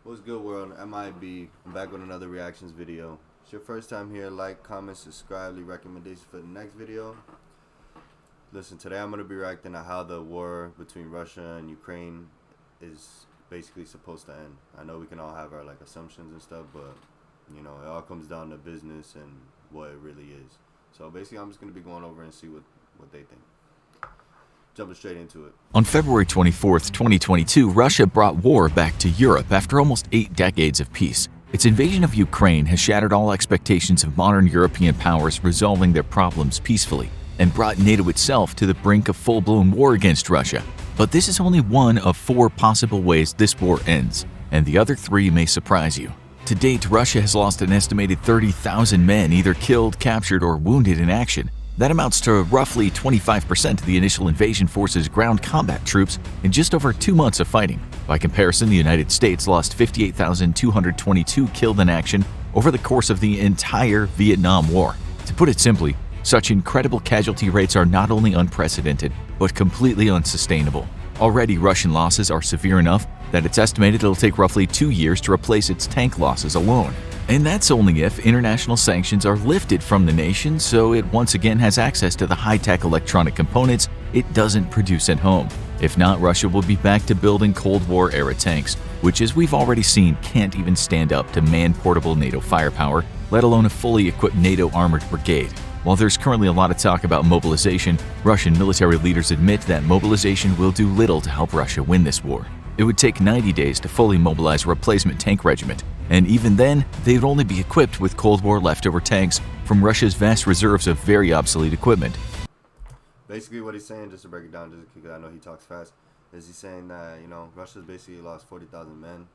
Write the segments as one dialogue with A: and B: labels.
A: What's good, world? MIB. I'm back with another reactions video. If it's your first time here, like, comment, subscribe, leave recommendations for the next video. Listen, today I'm going to be reacting to how the war between Russia and Ukraine is basically supposed to end. I know we can all have our assumptions and stuff, but you know, it all comes down to business and what it really is. So basically I'm just going to be going over and see what they think. Jumping straight into it.
B: On February 24th, 2022, Russia brought war back to Europe after almost 8 decades of peace. Its invasion of Ukraine has shattered all expectations of modern European powers resolving their problems peacefully and brought NATO itself to the brink of full-blown war against Russia. But this is only one of 4 possible ways this war ends, and the other 3 may surprise you. To date, Russia has lost an estimated 30,000 men either killed, captured, or wounded in action. That amounts to roughly 25% of the initial invasion force's ground combat troops in just over 2 months of fighting. By comparison, the United States lost 58,222 killed in action over the course of the entire Vietnam War. To put it simply, such incredible casualty rates are not only unprecedented, but completely unsustainable. Already, Russian losses are severe enough that it's estimated it'll take roughly 2 years to replace its tank losses alone. And that's only if international sanctions are lifted from the nation so it once again has access to the high-tech electronic components it doesn't produce at home. If not, Russia will be back to building Cold War-era tanks, which as we've already seen can't even stand up to man-portable NATO firepower, let alone a fully equipped NATO armored brigade. While there's currently a lot of talk about mobilization, Russian military leaders admit that mobilization will do little to help Russia win this war. It would take 90 days to fully mobilize a replacement tank regiment, and even then, they'd only be equipped with Cold War leftover tanks from Russia's vast reserves of very obsolete equipment.
A: Basically what he's saying, just to break it down, just because I know he talks fast, is he's saying that, you know, Russia's basically lost 40,000 men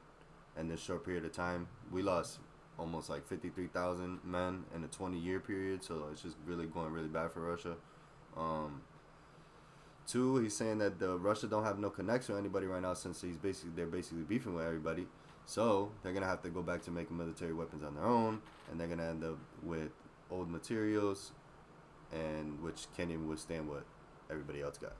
A: in this short period of time. We lost almost 53,000 men in a 20-year period, so it's just really going really bad for Russia. 2, he's saying that Russia don't have no connection with anybody right now since they're basically beefing with everybody. So they're gonna have to go back to making military weapons on their own, and they're gonna end up with old materials, and which can't even withstand what everybody else got.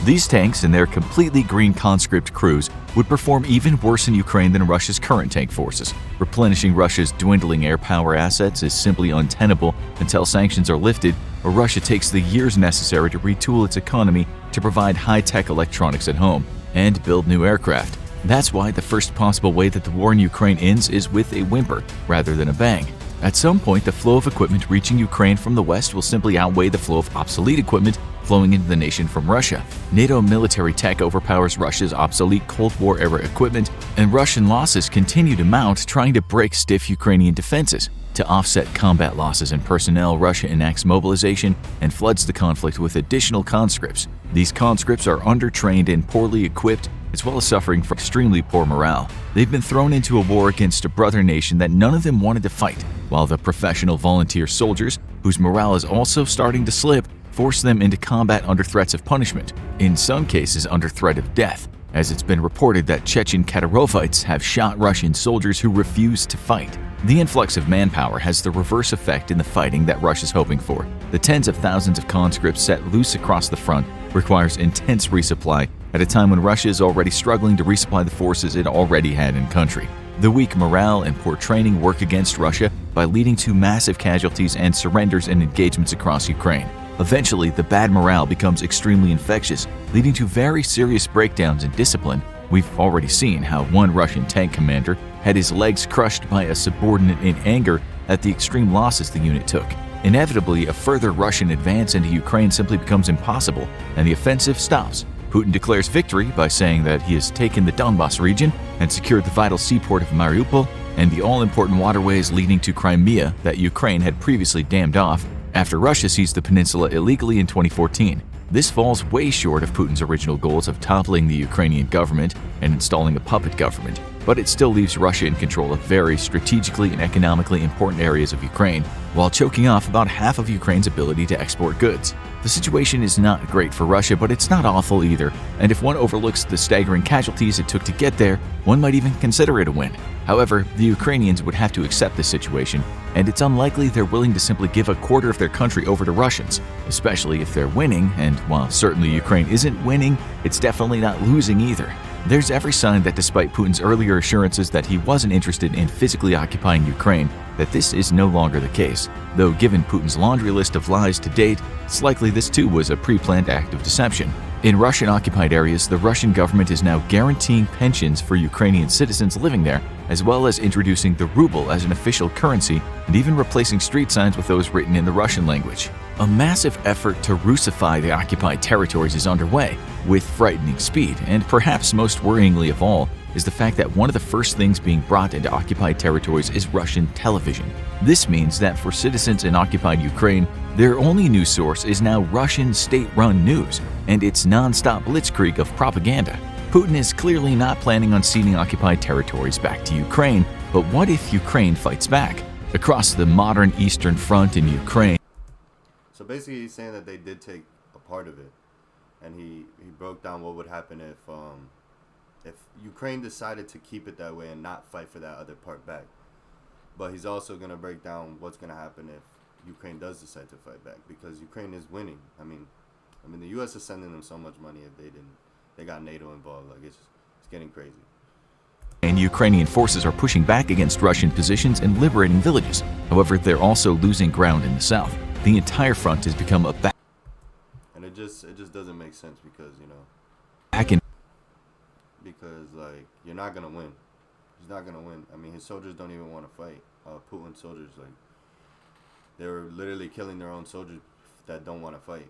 B: These tanks and their completely green conscript crews would perform even worse in Ukraine than Russia's current tank forces. Replenishing Russia's dwindling air power assets is simply untenable until sanctions are lifted, or Russia takes the years necessary to retool its economy to provide high-tech electronics at home and build new aircraft. That's why the first possible way that the war in Ukraine ends is with a whimper rather than a bang. At some point, the flow of equipment reaching Ukraine from the west will simply outweigh the flow of obsolete equipment flowing into the nation from Russia. NATO military tech overpowers Russia's obsolete Cold War-era equipment, and Russian losses continue to mount, trying to break stiff Ukrainian defenses. To offset combat losses in personnel, Russia enacts mobilization and floods the conflict with additional conscripts. These conscripts are undertrained and poorly equipped, as well as suffering from extremely poor morale. They've been thrown into a war against a brother nation that none of them wanted to fight, while the professional volunteer soldiers, whose morale is also starting to slip, force them into combat under threats of punishment, in some cases under threat of death, as it's been reported that Chechen Kadyrovites have shot Russian soldiers who refuse to fight. The influx of manpower has the reverse effect in the fighting that Russia's hoping for. The tens of thousands of conscripts set loose across the front requires intense resupply at a time when Russia is already struggling to resupply the forces it already had in country. The weak morale and poor training work against Russia by leading to massive casualties and surrenders and engagements across Ukraine. Eventually, the bad morale becomes extremely infectious, leading to very serious breakdowns in discipline. We've already seen how one Russian tank commander had his legs crushed by a subordinate in anger at the extreme losses the unit took. Inevitably, a further Russian advance into Ukraine simply becomes impossible, and the offensive stops. Putin declares victory by saying that he has taken the Donbas region and secured the vital seaport of Mariupol and the all-important waterways leading to Crimea that Ukraine had previously dammed off after Russia seized the peninsula illegally in 2014. This falls way short of Putin's original goals of toppling the Ukrainian government and installing a puppet government, but it still leaves Russia in control of very strategically and economically important areas of Ukraine, while choking off about half of Ukraine's ability to export goods. The situation is not great for Russia, but it's not awful either, and if one overlooks the staggering casualties it took to get there, one might even consider it a win. However, the Ukrainians would have to accept this situation, and it's unlikely they're willing to simply give a quarter of their country over to Russians, especially if they're winning, and while certainly Ukraine isn't winning, it's definitely not losing either. There's every sign that despite Putin's earlier assurances that he wasn't interested in physically occupying Ukraine, that this is no longer the case. Though given Putin's laundry list of lies to date, it's likely this too was a pre-planned act of deception. In Russian-occupied areas, the Russian government is now guaranteeing pensions for Ukrainian citizens living there, as well as introducing the ruble as an official currency and even replacing street signs with those written in the Russian language. A massive effort to Russify the occupied territories is underway, with frightening speed, and perhaps most worryingly of all is the fact that one of the first things being brought into occupied territories is Russian television. This means that for citizens in occupied Ukraine, their only news source is now Russian state-run news and its non-stop blitzkrieg of propaganda. Putin is clearly not planning on ceding occupied territories back to Ukraine, but what if Ukraine fights back? Across the modern Eastern Front in Ukraine.
A: So basically he's saying that they did take a part of it, and he broke down what would happen if Ukraine decided to keep it that way and not fight for that other part back. But he's also going to break down what's going to happen if Ukraine does decide to fight back, because Ukraine is winning. I mean the U.S. is sending them so much money. If they got NATO involved, like it's getting crazy.
B: And Ukrainian forces are pushing back against Russian positions and liberating villages. However, they're also losing ground in the south. The entire front has become a
A: and it just doesn't make sense, because because like you're not gonna win. He's not gonna win. I mean, his soldiers don't even want to fight. Putin's soldiers, like, they were literally killing their own soldiers that don't want to fight.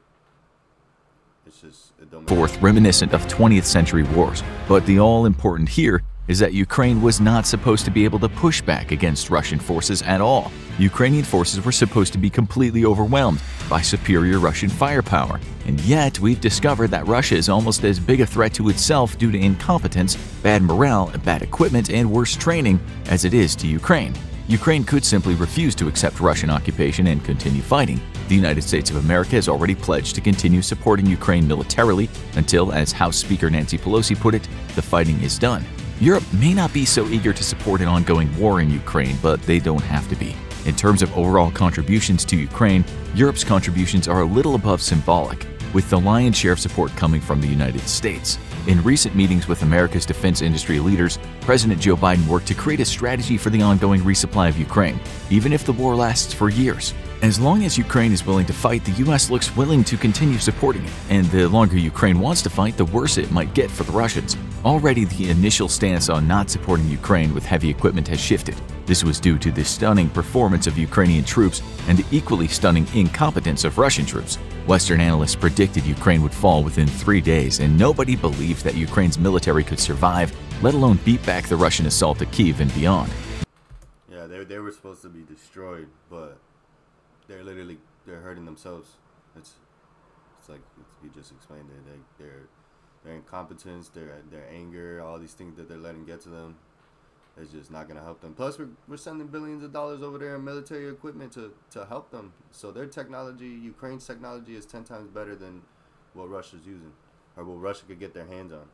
A: It's just, it don't make
B: sense. Reminiscent of 20th century wars. But the all-important here is that Ukraine was not supposed to be able to push back against Russian forces at all. Ukrainian forces were supposed to be completely overwhelmed by superior Russian firepower. And yet, we've discovered that Russia is almost as big a threat to itself due to incompetence, bad morale, bad equipment, and worse training as it is to Ukraine. Ukraine could simply refuse to accept Russian occupation and continue fighting. The United States of America has already pledged to continue supporting Ukraine militarily until, as House Speaker Nancy Pelosi put it, the fighting is done. Europe may not be so eager to support an ongoing war in Ukraine, but they don't have to be. In terms of overall contributions to Ukraine, Europe's contributions are a little above symbolic, with the lion's share of support coming from the United States. In recent meetings with America's defense industry leaders, President Joe Biden worked to create a strategy for the ongoing resupply of Ukraine, even if the war lasts for years. As long as Ukraine is willing to fight, the U.S. looks willing to continue supporting it, and the longer Ukraine wants to fight, the worse it might get for the Russians. Already, the initial stance on not supporting Ukraine with heavy equipment has shifted. This was due to the stunning performance of Ukrainian troops and the equally stunning incompetence of Russian troops. Western analysts predicted Ukraine would fall within 3 days, and nobody believed that Ukraine's military could survive, let alone beat back the Russian assault at Kyiv and beyond.
A: Yeah, they were supposed to be destroyed, but they're hurting themselves. It's like you just explained it. Their incompetence, their anger, all these things that they're letting get to them, it's just not going to help them. Plus, we're sending billions of dollars over there in military equipment to help them. So their technology, Ukraine's technology, is 10 times better than what Russia's using, or what Russia could get their hands on.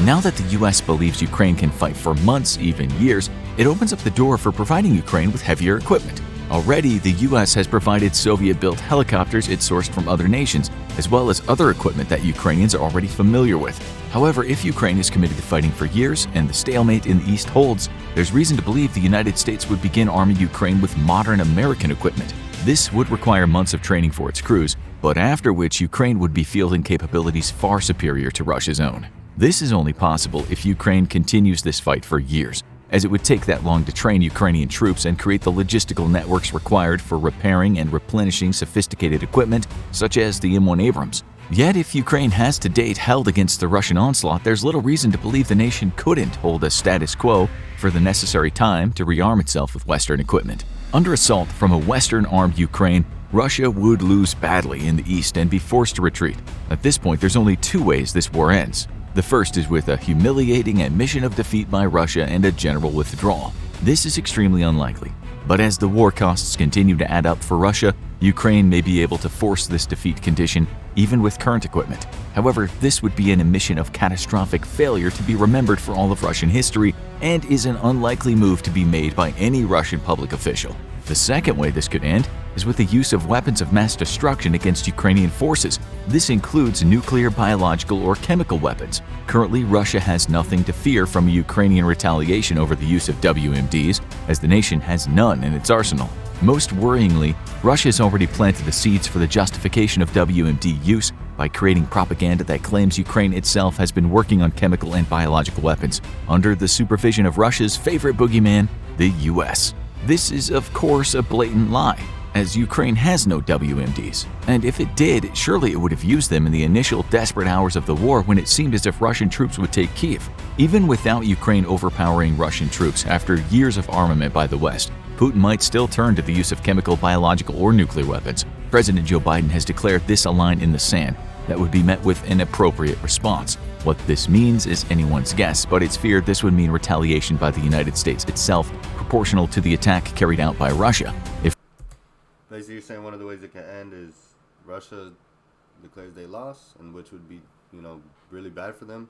B: Now that the U.S. believes Ukraine can fight for months, even years, it opens up the door for providing Ukraine with heavier equipment. Already, the U.S. has provided Soviet-built helicopters it sourced from other nations, as well as other equipment that Ukrainians are already familiar with. However, if Ukraine is committed to fighting for years and the stalemate in the East holds, there's reason to believe the United States would begin arming Ukraine with modern American equipment. This would require months of training for its crews, but after which Ukraine would be fielding capabilities far superior to Russia's own. This is only possible if Ukraine continues this fight for years, as it would take that long to train Ukrainian troops and create the logistical networks required for repairing and replenishing sophisticated equipment such as the M1 Abrams. Yet if Ukraine has to date held against the Russian onslaught, there's little reason to believe the nation couldn't hold a status quo for the necessary time to rearm itself with Western equipment. Under assault from a Western-armed Ukraine, Russia would lose badly in the east and be forced to retreat. At this point, there's only two ways this war ends. The first is with a humiliating admission of defeat by Russia and a general withdrawal. This is extremely unlikely. But as the war costs continue to add up for Russia, Ukraine may be able to force this defeat condition even with current equipment. However, this would be an admission of catastrophic failure to be remembered for all of Russian history and is an unlikely move to be made by any Russian public official. The second way this could end is with the use of weapons of mass destruction against Ukrainian forces. This includes nuclear, biological, or chemical weapons. Currently, Russia has nothing to fear from Ukrainian retaliation over the use of WMDs, as the nation has none in its arsenal. Most worryingly, Russia has already planted the seeds for the justification of WMD use by creating propaganda that claims Ukraine itself has been working on chemical and biological weapons under the supervision of Russia's favorite boogeyman, the US. This is, of course, a blatant lie, as Ukraine has no WMDs, and if it did, surely it would have used them in the initial desperate hours of the war when it seemed as if Russian troops would take Kyiv. Even without Ukraine overpowering Russian troops after years of armament by the West, Putin might still turn to the use of chemical, biological, or nuclear weapons. President Joe Biden has declared this a line in the sand that would be met with an appropriate response. What this means is anyone's guess, but it's feared this would mean retaliation by the United States itself, proportional to the attack carried out by Russia.
A: Basically, you're saying one of the ways it can end is Russia declares they lost, and which would be, really bad for them.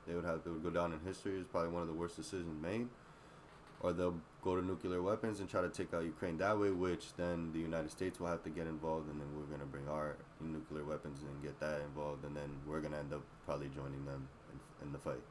A: They would go down in history as probably one of the worst decisions made. Or they'll go to nuclear weapons and try to take out Ukraine that way, which then the United States will have to get involved, and then we're going to bring our nuclear weapons and get that involved, and then we're going to end up probably joining them in the fight.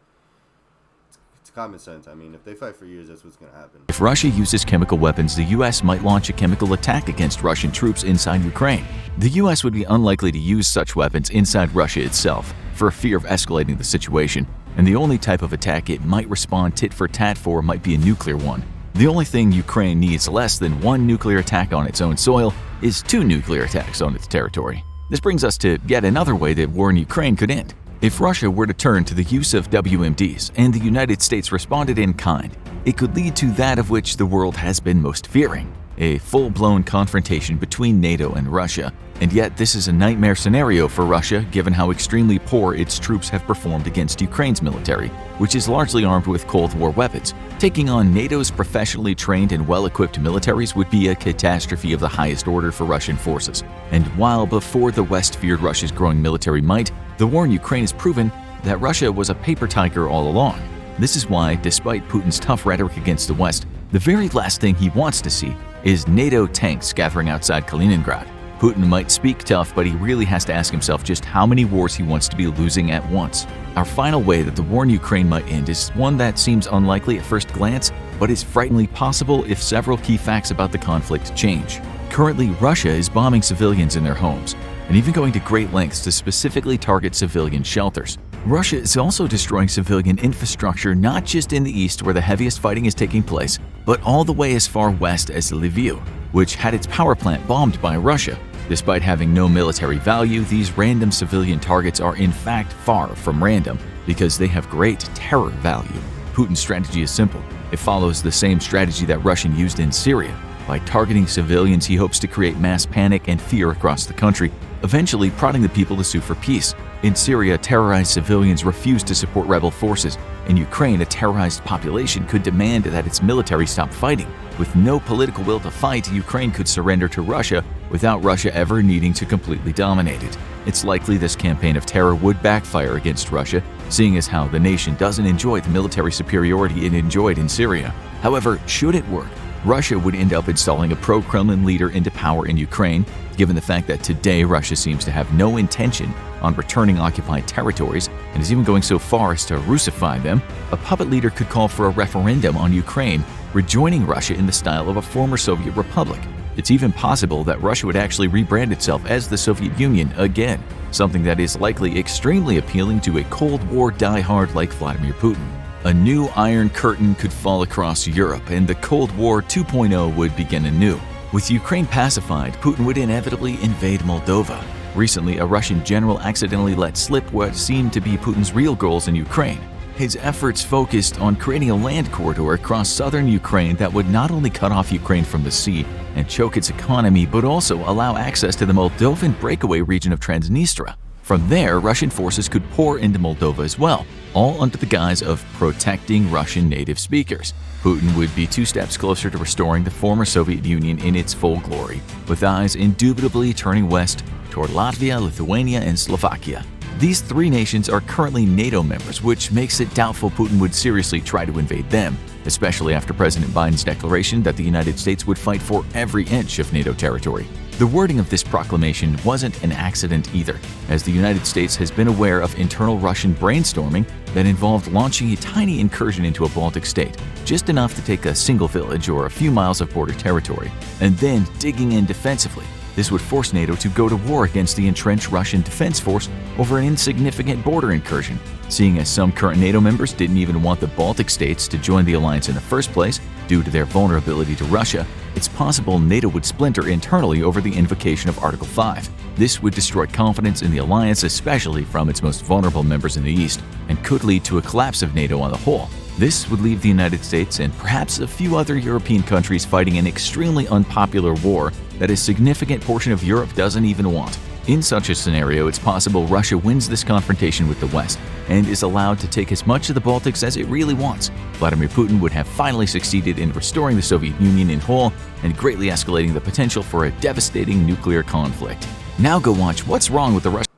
A: It's common sense. I mean, if they fight for years, that's what's going to happen.
B: If Russia uses chemical weapons, the US might launch a chemical attack against Russian troops inside Ukraine. The US would be unlikely to use such weapons inside Russia itself, for fear of escalating the situation, and the only type of attack it might respond tit for tat for might be a nuclear one. The only thing Ukraine needs less than one nuclear attack on its own soil is 2 nuclear attacks on its territory. This brings us to yet another way that war in Ukraine could end. If Russia were to turn to the use of WMDs and the United States responded in kind, it could lead to that of which the world has been most fearing, a full-blown confrontation between NATO and Russia. And yet this is a nightmare scenario for Russia given how extremely poor its troops have performed against Ukraine's military, which is largely armed with Cold War weapons. Taking on NATO's professionally trained and well-equipped militaries would be a catastrophe of the highest order for Russian forces. And while before the West feared Russia's growing military might, the war in Ukraine has proven that Russia was a paper tiger all along. This is why, despite Putin's tough rhetoric against the West, the very last thing he wants to see is NATO tanks gathering outside Kaliningrad. Putin might speak tough, but he really has to ask himself just how many wars he wants to be losing at once. Our final way that the war in Ukraine might end is one that seems unlikely at first glance, but is frighteningly possible if several key facts about the conflict change. Currently, Russia is bombing civilians in their homes, and even going to great lengths to specifically target civilian shelters. Russia is also destroying civilian infrastructure not just in the east where the heaviest fighting is taking place, but all the way as far west as Lviv, which had its power plant bombed by Russia. Despite having no military value, these random civilian targets are in fact far from random because they have great terror value. Putin's strategy is simple. It follows the same strategy that Russia used in Syria. By targeting civilians, he hopes to create mass panic and fear across the country, eventually prodding the people to sue for peace. In Syria, terrorized civilians refuse to support rebel forces. In Ukraine, a terrorized population could demand that its military stop fighting. With no political will to fight, Ukraine could surrender to Russia without Russia ever needing to completely dominate it. It's likely this campaign of terror would backfire against Russia, seeing as how the nation doesn't enjoy the military superiority it enjoyed in Syria. However, should it work, Russia would end up installing a pro-Kremlin leader into power in Ukraine. Given the fact that today Russia seems to have no intention on returning occupied territories and is even going so far as to Russify them, a puppet leader could call for a referendum on Ukraine, rejoining Russia in the style of a former Soviet republic. It's even possible that Russia would actually rebrand itself as the Soviet Union again, something that is likely extremely appealing to a Cold War diehard like Vladimir Putin. A new Iron Curtain could fall across Europe, and the Cold War 2.0 would begin anew. With Ukraine pacified, Putin would inevitably invade Moldova. Recently, a Russian general accidentally let slip what seemed to be Putin's real goals in Ukraine. His efforts focused on creating a land corridor across southern Ukraine that would not only cut off Ukraine from the sea and choke its economy, but also allow access to the Moldovan breakaway region of Transnistria. From there, Russian forces could pour into Moldova as well, all under the guise of protecting Russian native speakers. Putin would be 2 steps closer to restoring the former Soviet Union in its full glory, with eyes indubitably turning west toward Latvia, Lithuania, and Slovakia. These 3 nations are currently NATO members, which makes it doubtful Putin would seriously try to invade them. especially after President Biden's declaration that the United States would fight for every inch of NATO territory. The wording of this proclamation wasn't an accident either, as the United States has been aware of internal Russian brainstorming that involved launching a tiny incursion into a Baltic state, just enough to take a single village or a few miles of border territory, and then digging in defensively. This would force NATO to go to war against the entrenched Russian defense force over an insignificant border incursion. Seeing as some current NATO members didn't even want the Baltic states to join the alliance in the first place due to their vulnerability to Russia, it's possible NATO would splinter internally over the invocation of Article 5. This would destroy confidence in the alliance, especially from its most vulnerable members in the East, and could lead to a collapse of NATO on the whole. This would leave the United States and perhaps a few other European countries fighting an extremely unpopular war that a significant portion of Europe doesn't even want. In such a scenario, it's possible Russia wins this confrontation with the West and is allowed to take as much of the Baltics as it really wants. Vladimir Putin would have finally succeeded in restoring the Soviet Union in whole and greatly escalating the potential for a devastating nuclear conflict. Now go watch What's Wrong with the Russian.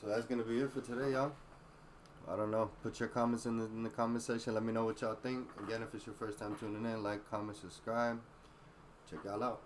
A: So that's going to be it for today, y'all. I don't know. Put your comments in the comment section. Let me know what y'all think. Again, if it's your first time tuning in, like, comment, subscribe. Check y'all out.